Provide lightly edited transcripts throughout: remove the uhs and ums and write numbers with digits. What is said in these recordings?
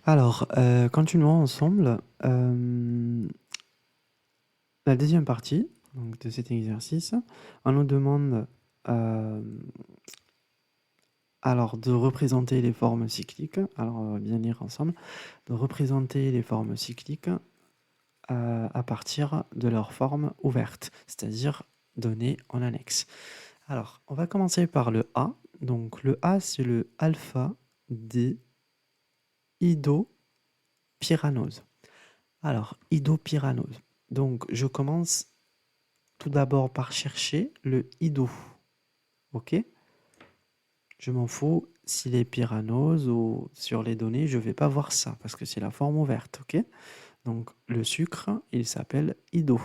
Alors, continuons ensemble la deuxième partie donc, de cet exercice. On nous demande euh, alors de représenter les formes cycliques. Alors, on va bien lire ensemble. De représenter les formes cycliques à partir de leur forme ouverte, c'est-à-dire données en annexe. Alors, on va commencer par le A. Donc, le A, c'est le alpha des idopyranoses. Alors, idopyranose. Donc, je commence tout d'abord par chercher le ido. Ok? Je m'en fous s'il est pyranose ou sur les données, je ne vais pas voir ça parce que c'est la forme ouverte. Ok? Donc, le sucre, il s'appelle ido.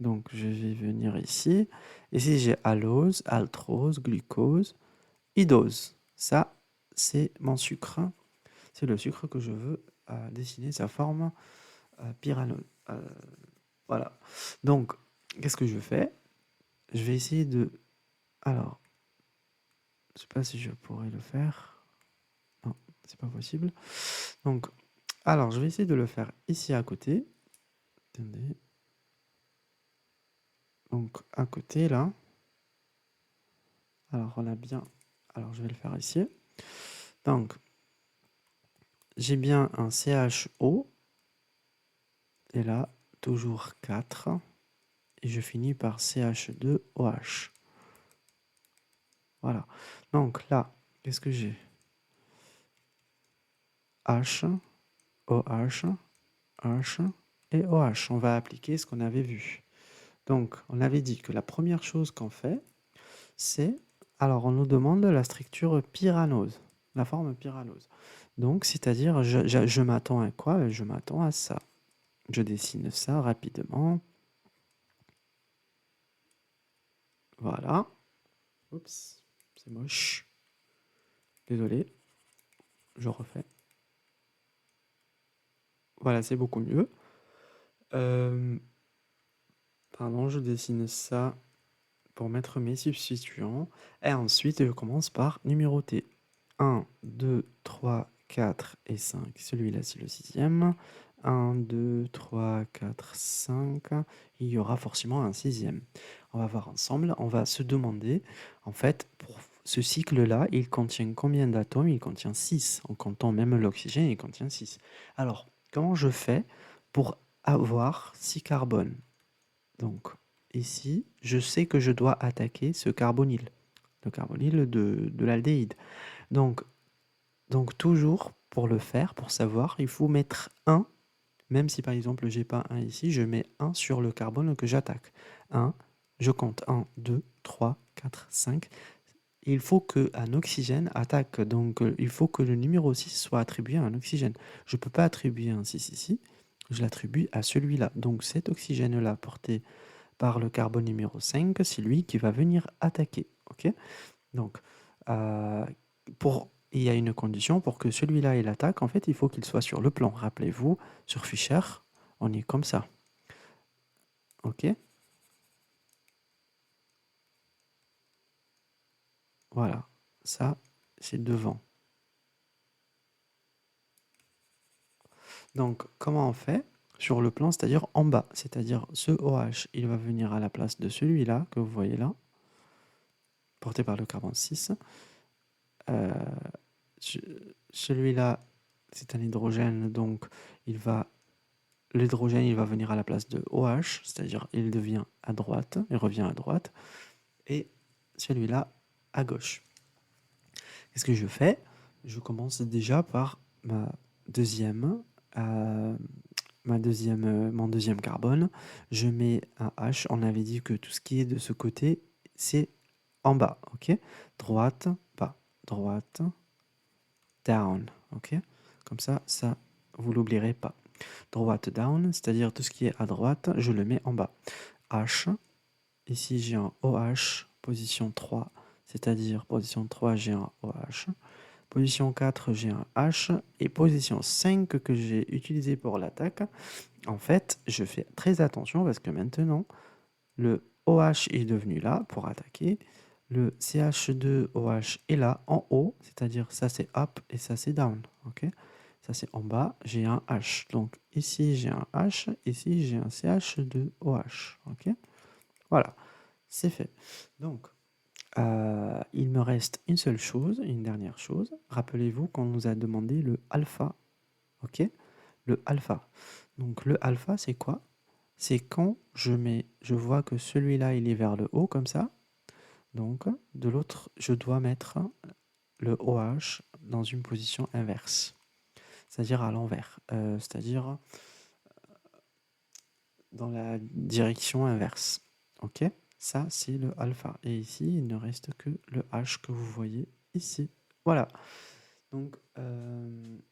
Donc, je vais venir ici. Ici, j'ai allose, altrose, glucose, idose. Ça, c'est mon sucre. C'est le sucre que je veux dessiner sa forme pyranose. Voilà. Donc, qu'est-ce que je fais? Je vais essayer de... Alors, je ne sais pas si je pourrais le faire. Non, c'est pas possible. Donc, alors, je vais essayer de le faire ici à côté. Attendez. Donc, à côté, là. Alors, on a bien... Alors, je vais le faire ici. Donc, j'ai bien un CHO. Et là, toujours 4. Et je finis par CH2OH. Voilà. Donc, là, qu'est-ce que j'ai? H, OH, H et OH. On va appliquer ce qu'on avait vu. Donc, on avait dit que la première chose qu'on fait, c'est... Alors, on nous demande la structure pyranose, la forme pyranose. Donc, c'est-à-dire, je m'attends à quoi? Je m'attends à ça. Je dessine ça rapidement. Voilà. Oups, c'est moche. Désolé, je refais. Voilà, c'est beaucoup mieux. Pardon, je dessine ça pour mettre mes substituants. Et ensuite, je commence par numéroter. 1, 2, 3, 4 et 5. Celui-là, c'est le sixième. 1, 2, 3, 4, 5. Il y aura forcément un sixième. On va voir ensemble. On va se demander, en fait, pour ce cycle-là, il contient combien d'atomes? Il contient 6. En comptant même l'oxygène, il contient 6. Alors, comment je fais pour avoir 6 carbones? Donc, ici, je sais que je dois attaquer ce carbonyle, le carbonyle de l'aldéhyde. Donc, toujours, pour le faire, pour savoir, il faut mettre 1, même si par exemple j'ai pas 1 ici, je mets 1 sur le carbone que j'attaque. 1, je compte 1, 2, 3, 4, 5. Il faut qu'un oxygène attaque, donc il faut que le numéro 6 soit attribué à un oxygène. Je ne peux pas attribuer un 6 ici, je l'attribue à celui-là. Donc cet oxygène-là porté par le carbone numéro 5, c'est lui qui va venir attaquer. Ok? Donc, il y a une condition pour que celui-là il attaque. En fait, il faut qu'il soit sur le plan. Rappelez-vous, sur Fischer, on est comme ça. Ok? Voilà. Ça, c'est devant. Donc, comment on fait? Sur le plan, c'est-à-dire en bas. C'est-à-dire ce OH, il va venir à la place de celui-là, que vous voyez là, porté par le carbone 6. Celui-là, c'est un hydrogène, donc l'hydrogène, il va venir à la place de OH, c'est-à-dire il devient à droite, il revient à droite, et celui-là à gauche. Qu'est-ce que je fais? Je commence déjà par mon deuxième carbone. Je mets un H. On avait dit que tout ce qui est de ce côté, c'est en bas. Ok? Droite, bas. Droite, down. Ok? Comme ça, vous l'oublierez pas. Droite, down, c'est-à-dire tout ce qui est à droite, je le mets en bas. H. Ici, j'ai un OH, position 3, c'est-à-dire position 3, j'ai un OH. Position 4, j'ai un H. Et position 5 que j'ai utilisé pour l'attaque, en fait, je fais très attention parce que maintenant, le OH est devenu là pour attaquer. Le CH2OH est là en haut, c'est-à-dire ça c'est up et ça c'est down. Ok? ça c'est en bas, j'ai un H. Donc ici j'ai un H, ici j'ai un CH2OH. Ok, voilà, c'est fait. Donc il me reste une seule chose, une dernière chose. Rappelez-vous qu'on nous a demandé le alpha. Ok, le alpha. Donc le alpha c'est quoi? C'est quand je vois que celui-là il est vers le haut comme ça. Donc de l'autre, je dois mettre le OH dans une position inverse, c'est-à-dire à l'envers, c'est-à-dire dans la direction inverse. Ok, ça c'est le alpha. Et ici, il ne reste que le H que vous voyez ici. Voilà. Donc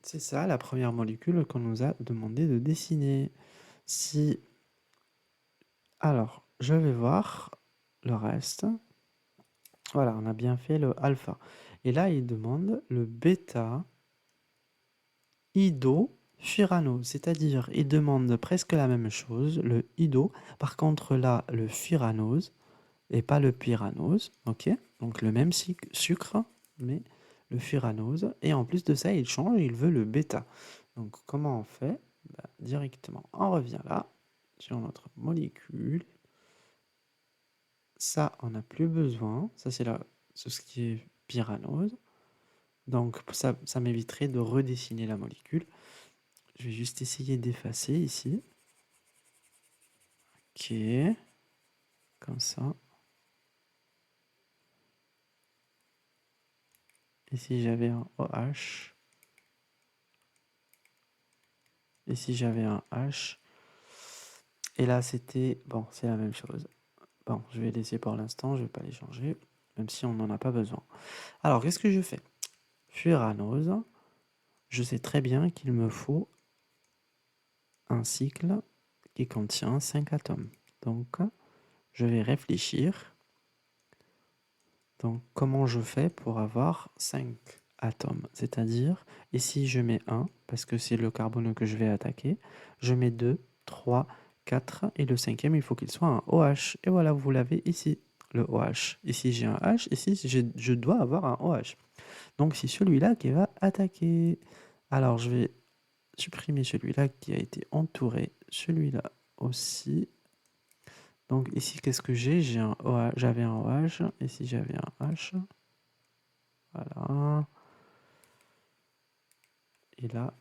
c'est ça la première molécule qu'on nous a demandé de dessiner. Si alors, je vais voir le reste. Voilà, on a bien fait le alpha. Et là, il demande le bêta ido-furanose, c'est-à-dire il demande presque la même chose, le ido. Par contre, là, le furanose et pas le pyranose, ok? Donc le même sucre, mais le furanose. Et en plus de ça, il change, il veut le bêta. Donc comment on fait? Bah, directement, on revient là, sur notre molécule. Ça, on n'a plus besoin. Ça, c'est ce qui est pyranose. Donc ça m'éviterait de redessiner la molécule. Je vais juste essayer d'effacer ici. Ok, comme ça. Ici, j'avais un OH. Ici, j'avais un H. Et là, c'était... Bon, c'est la même chose. Bon, je vais laisser pour l'instant. Je ne vais pas les changer, même si on n'en a pas besoin. Alors, qu'est-ce que je fais? Furanose. Je sais très bien qu'il me faut un cycle qui contient 5 atomes. Donc, je vais réfléchir. Donc, comment je fais pour avoir 5 atomes? C'est-à-dire, ici, je mets 1, parce que c'est le carbone que je vais attaquer. Je mets 2, 3, 4, et le cinquième, il faut qu'il soit un OH. Et voilà, vous l'avez ici, le OH. Ici, j'ai un H, ici, je dois avoir un OH. Donc, c'est celui-là qui va attaquer. Alors, je vais supprimer celui-là qui a été entouré, celui-là aussi. Donc ici, qu'est-ce que j'ai? J'avais un OH, ici j'avais un H. Voilà. Et là,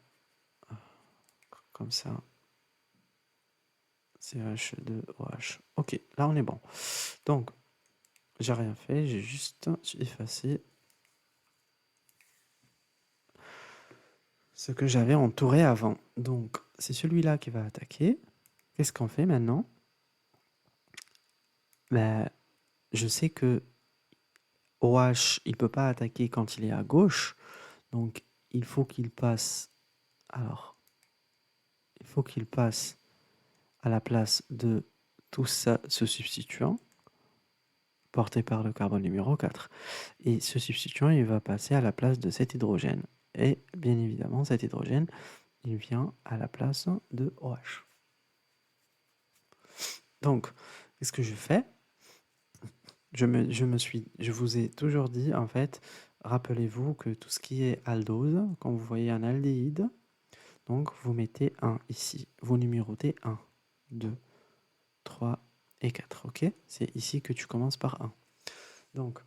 comme ça, CH2OH. Ok, là on est bon. Donc, j'ai rien fait, j'ai juste effacé ce que j'avais entouré avant. Donc, c'est celui-là qui va attaquer. Qu'est-ce qu'on fait maintenant? Ben, je sais que OH, il ne peut pas attaquer quand il est à gauche. Donc, il faut qu'il passe... Alors, il faut qu'il passe à la place de tout ça, ce substituant, porté par le carbone numéro 4. Et ce substituant, il va passer à la place de cet hydrogène. Et bien évidemment, cet hydrogène, il vient à la place de OH. Donc, qu'est-ce que je fais? Je vous ai toujours dit, en fait, rappelez-vous que tout ce qui est aldose, quand vous voyez un aldéhyde, donc vous mettez 1 ici. Vous numérotez 1, 2, 3 et 4. Ok? C'est ici que tu commences par 1. Donc,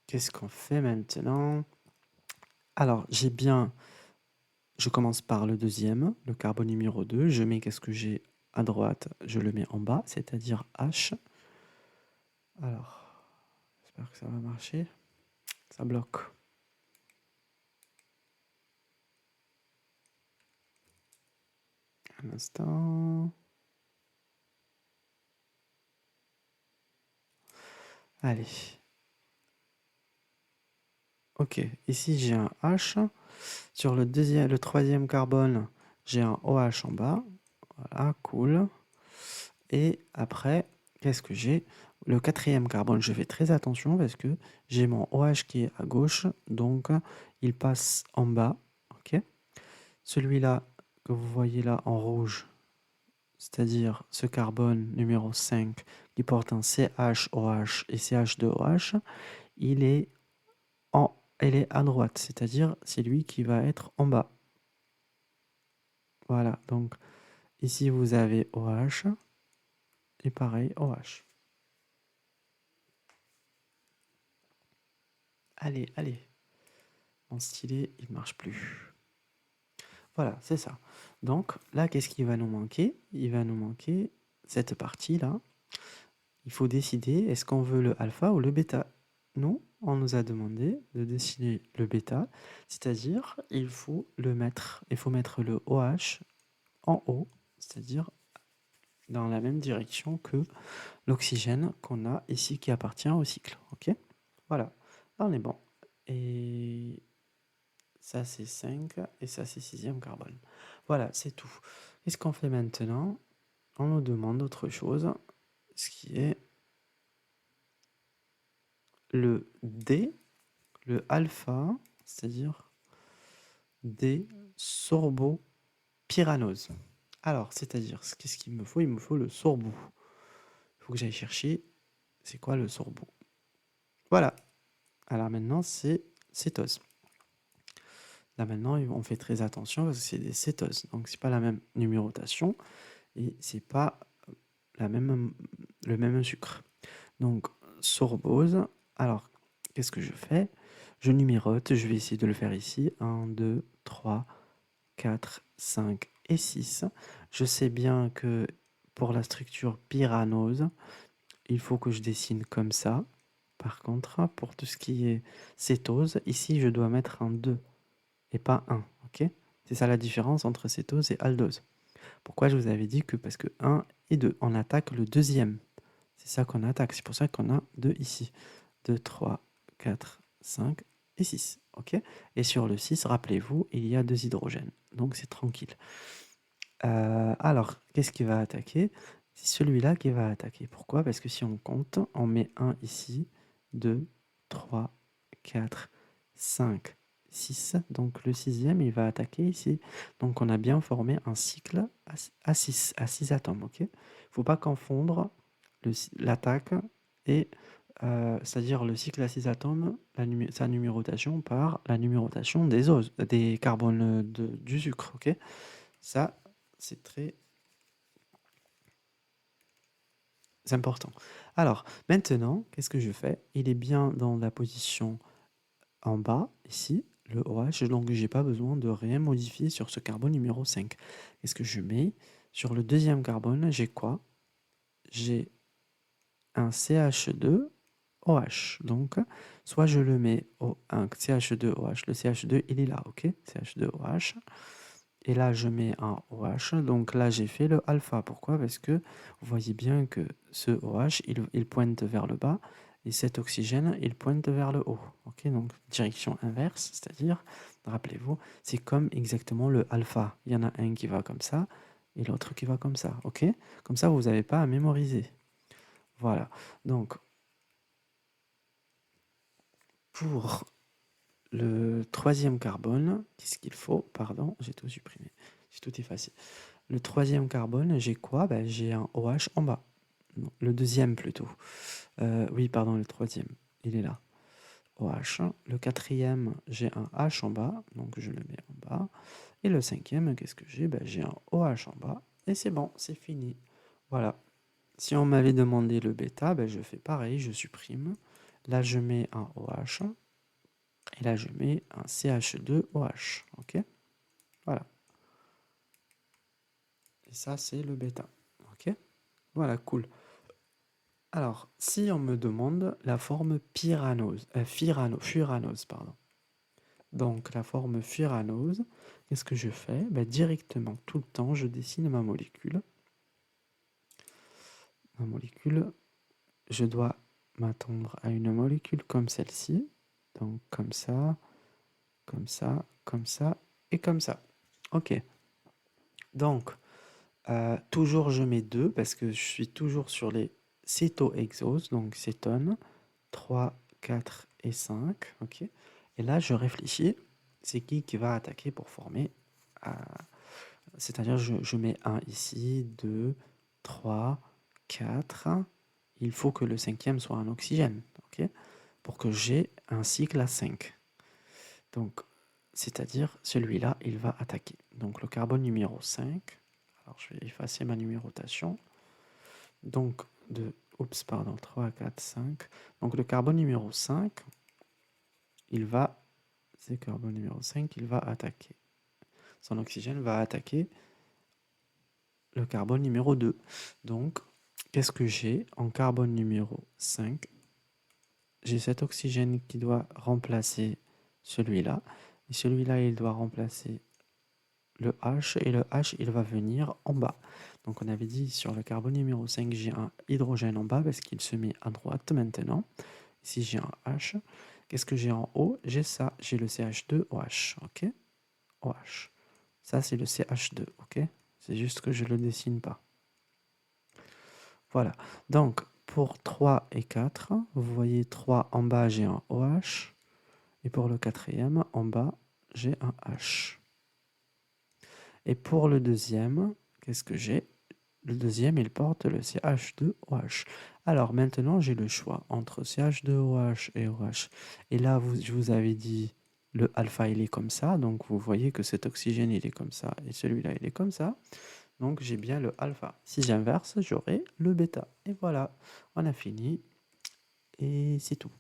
qu'est-ce qu'on fait maintenant? Alors, je commence par le deuxième, le carbone numéro 2. Je mets qu'est-ce que j'ai à droite? Je le mets en bas, c'est-à-dire H. Alors, j'espère que ça va marcher. Ça bloque. Un instant. Allez. Ok, ici j'ai un H. Sur le troisième carbone, j'ai un OH en bas. Voilà, cool. Et après, qu'est-ce que j'ai? Le quatrième carbone, je fais très attention parce que j'ai mon OH qui est à gauche, donc il passe en bas. Ok. Celui-là que vous voyez là en rouge, c'est-à-dire ce carbone numéro 5 qui porte un CHOH et CH2OH, il est en elle est à droite, c'est-à-dire c'est lui qui va être en bas. Voilà, donc ici vous avez OH et pareil OH. Allez, allez. Mon stylet, il marche plus. Voilà, c'est ça. Donc là, qu'est-ce qui va nous manquer? Il va nous manquer cette partie-là. Il faut décider, est-ce qu'on veut le alpha ou le bêta? Nous, on nous a demandé de dessiner le bêta, c'est-à-dire il faut mettre le OH en haut, c'est-à-dire dans la même direction que l'oxygène qu'on a ici qui appartient au cycle. Ok? Voilà, là on est bon. Et ça c'est 5 et ça c'est 6e carbone. Voilà, c'est tout. Qu'est-ce qu'on fait maintenant? On nous demande autre chose, ce qui est le D, le alpha, c'est-à-dire des sorbopyranoses. Alors, c'est-à-dire, qu'est-ce qu'il me faut? Il me faut le sorbo. Il faut que j'aille chercher, c'est quoi le sorbo? Voilà. Alors maintenant, c'est cétose. Là maintenant, on fait très attention parce que c'est des cétoses. Donc, c'est pas la même numérotation et c'est pas le même sucre. Donc, sorbose. Alors, qu'est-ce que je fais? Je numérote. Je vais essayer de le faire ici. 1, 2, 3, 4, 5 et 6. Je sais bien que pour la structure pyranose, il faut que je dessine comme ça. Par contre, pour tout ce qui est cétose, ici, je dois mettre un 2 et pas 1. Ok? C'est ça la différence entre cétose et aldose. Pourquoi je vous avais dit que parce que 1 et 2, on attaque le deuxième. C'est ça qu'on attaque. C'est pour ça qu'on a 2 ici. 2, 3, 4, 5 et 6. Ok? Et sur le 6, rappelez-vous, il y a 2 hydrogènes. Donc c'est tranquille. Alors, qu'est-ce qui va attaquer? C'est celui-là qui va attaquer. Pourquoi? Parce que si on compte, on met 1 ici, 2, 3, 4, 5, 6. Donc le sixième, il va attaquer ici. Donc on a bien formé un cycle à 6 atomes. Ok? Il ne faut pas confondre l'attaque et c'est-à-dire le cycle à 6 atomes, sa numérotation par la numérotation des carbones du sucre. Ok? Ça, c'est très important. Alors, maintenant, qu'est-ce que je fais? Il est bien dans la position en bas, ici, le OH, donc j'ai pas besoin de rien modifier sur ce carbone numéro 5. Qu'est-ce que je mets? Sur le deuxième carbone, j'ai quoi? J'ai un CH2OH. Donc, soit je le mets au un CH2OH. Le CH2, il est là, ok? CH2OH. Et là, je mets un OH. Donc là, j'ai fait le alpha. Pourquoi? Parce que vous voyez bien que ce OH, il pointe vers le bas. Et cet oxygène, il pointe vers le haut. Ok, donc direction inverse, c'est-à-dire, rappelez-vous, c'est comme exactement le alpha. Il y en a un qui va comme ça et l'autre qui va comme ça. Ok? Comme ça, vous n'avez pas à mémoriser. Voilà. Donc, pour le troisième carbone, qu'est-ce qu'il faut? Pardon, j'ai tout supprimé. J'ai tout effacé. Le troisième carbone, j'ai quoi? Ben, j'ai un OH en bas. Non, le deuxième plutôt. Oui, pardon, le troisième. Il est là. OH. Le quatrième, j'ai un H en bas. Donc je le mets en bas. Et le cinquième, qu'est-ce que j'ai? Ben, j'ai un OH en bas. Et c'est bon, c'est fini. Voilà. Si on m'avait demandé le bêta, ben, je fais pareil, je supprime. Là, je mets un OH. Et là, je mets un CH2OH. Ok? Voilà. Et ça, c'est le bêta. Ok? Voilà, cool. Alors, si on me demande la forme furanose, pardon. Donc, la forme furanose, qu'est-ce que je fais? Ben, directement, tout le temps, je dessine ma molécule. Ma molécule, je dois m'attendre à une molécule comme celle-ci. Donc, comme ça, comme ça, comme ça et comme ça. Ok. Donc, toujours je mets 2 parce que je suis toujours sur les cétohexoses, donc cétone, 3, 4 et 5. Ok. Et là, je réfléchis, c'est qui va attaquer pour former. C'est-à-dire, je mets 1 ici, 2, 3, 4. Il faut que le cinquième soit un oxygène, ok, pour que j'ai un cycle à 5. Donc, c'est-à-dire, celui-là, il va attaquer. Donc, le carbone numéro 5. Alors, je vais effacer ma numérotation. Donc, oups, pardon, 3, 4, 5. Donc, le carbone numéro 5, c'est carbone numéro 5, il va attaquer. Son oxygène va attaquer le carbone numéro 2. Donc, qu'est-ce que j'ai en carbone numéro 5? J'ai cet oxygène qui doit remplacer celui-là. Et celui-là, il doit remplacer le H. Et le H, il va venir en bas. Donc, on avait dit sur le carbone numéro 5, j'ai un hydrogène en bas parce qu'il se met à droite maintenant. Ici, j'ai un H. Qu'est-ce que j'ai en haut? J'ai ça. J'ai le CH2OH. OK? OH. Ça, c'est le CH2. OK? C'est juste que je ne le dessine pas. Voilà. Donc, pour 3 et 4, vous voyez 3 en bas, j'ai un OH. Et pour le quatrième, en bas, j'ai un H. Et pour le deuxième, qu'est-ce que j'ai? Le deuxième, il porte le CH2OH. Alors maintenant, j'ai le choix entre CH2OH et OH. Et là, je vous avais dit, le alpha, il est comme ça. Donc, vous voyez que cet oxygène, il est comme ça. Et celui-là, il est comme ça. Donc, j'ai bien le alpha. Si j'inverse, j'aurai le bêta. Et voilà, on a fini. Et c'est tout.